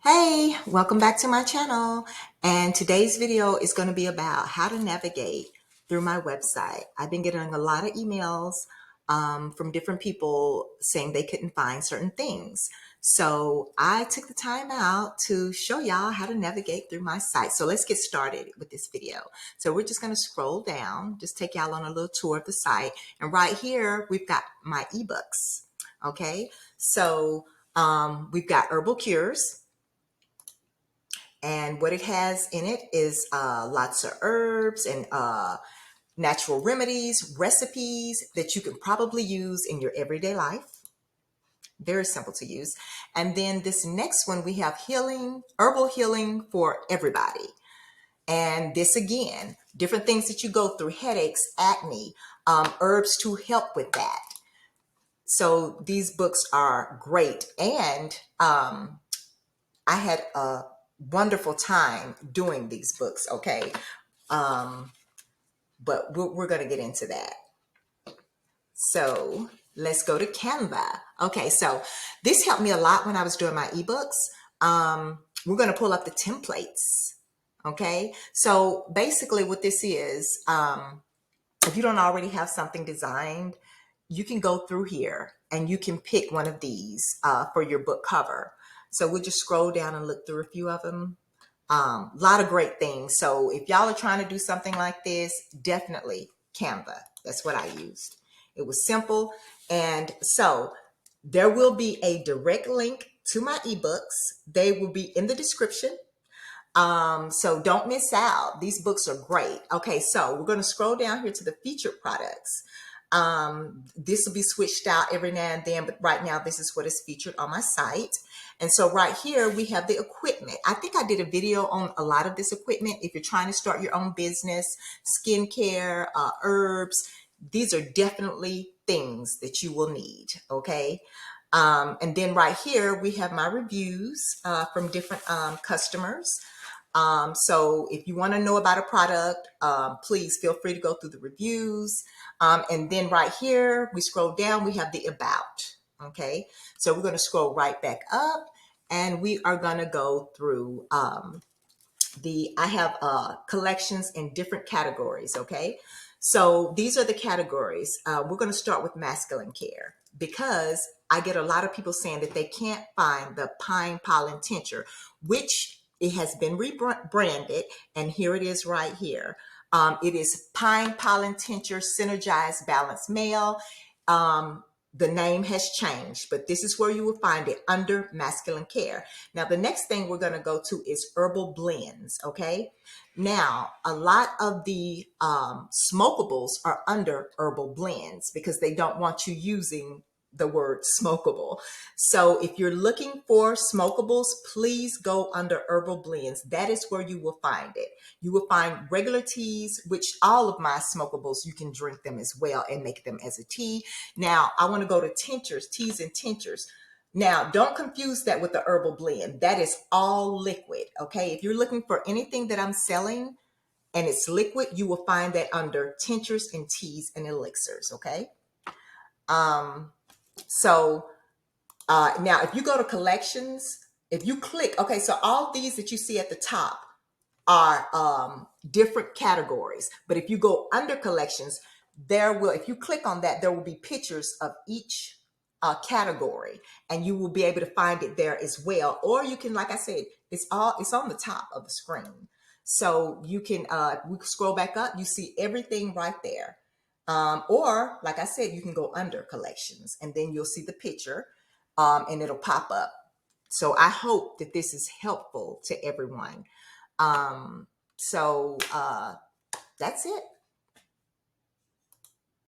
Hey, welcome back to my channel. And today's video is going to be about how to navigate through my website. I've been getting a lot of emails from different people saying they couldn't find certain things. So I took the time out to show y'all how to navigate through my site. So let's get started with this video. So we're just going to scroll down, just take y'all on a little tour of the site. And right here, we've got my ebooks. Okay, so we've got Herbal Cures. And what it has in it is lots of herbs and natural remedies, recipes that you can probably use in your everyday life. Very simple to use. And then this next one, we have healing, herbal healing for everybody. And this again, different things that you go through, headaches, acne, herbs to help with that. So these books are great. And I had a wonderful time doing these books, okay? But we're going to get into that. So let's go to Canva. Okay, so this helped me a lot when I was doing my ebooks. We're going to pull up the templates. Okay, so basically what this is, if you don't already have something designed, you can go through here and you can pick one of these for your book cover. So we'll just scroll down and look through a few of them. A lot of great things. So if y'all are trying to do something like this, definitely Canva. That's what I used. It was simple. And so there will be a direct link to my ebooks. They will be in the description. So don't miss out. These books are great. Okay, so we're going to scroll down here to the featured products. This will be switched out every now and then, but right now this is what is featured on my site. And so right here we have the equipment. I think I did a video on a lot of this equipment. If you're trying to start your own business, skincare, herbs, these are definitely things that you will need. Okay. And then right here we have my reviews from different customers. So if you want to know about a product, please feel free to go through the reviews. And then right here, we scroll down, we have the about. Okay, so we're going to scroll right back up and we are going to go through I have collections in different categories. Okay, so these are the categories. We're going to start with masculine care because I get a lot of people saying that they can't find the pine pollen tincture, which it has been rebranded, and here it is right here. It is pine pollen tincture synergized balanced male. The name has changed, but this is where you will find it under masculine care. Now, the next thing we're going to go to is herbal blends. Okay. Now, a lot of the smokables are under herbal blends because they don't want you using the word smokable. So if you're looking for smokables, please go under herbal blends. That is where you will find it. You will find regular teas, which all of my smokables, you can drink them as well and make them as a tea. Now, I want to go to tinctures, teas and tinctures. Now, don't confuse that with the herbal blend. That is all liquid, okay? If you're looking for anything that I'm selling and it's liquid, you will find that under tinctures and teas and elixirs, okay? Now, if you go to collections, if you click, okay, so all these that you see at the top are different categories. But if you go under collections, if you click on that, there will be pictures of each category, and you will be able to find it there as well. Or you can, like I said, it's on the top of the screen. So you can, we scroll back up, you see everything right there. Or like I said, you can go under collections and then you'll see the picture and it'll pop up. So I hope that this is helpful to everyone. So that's it.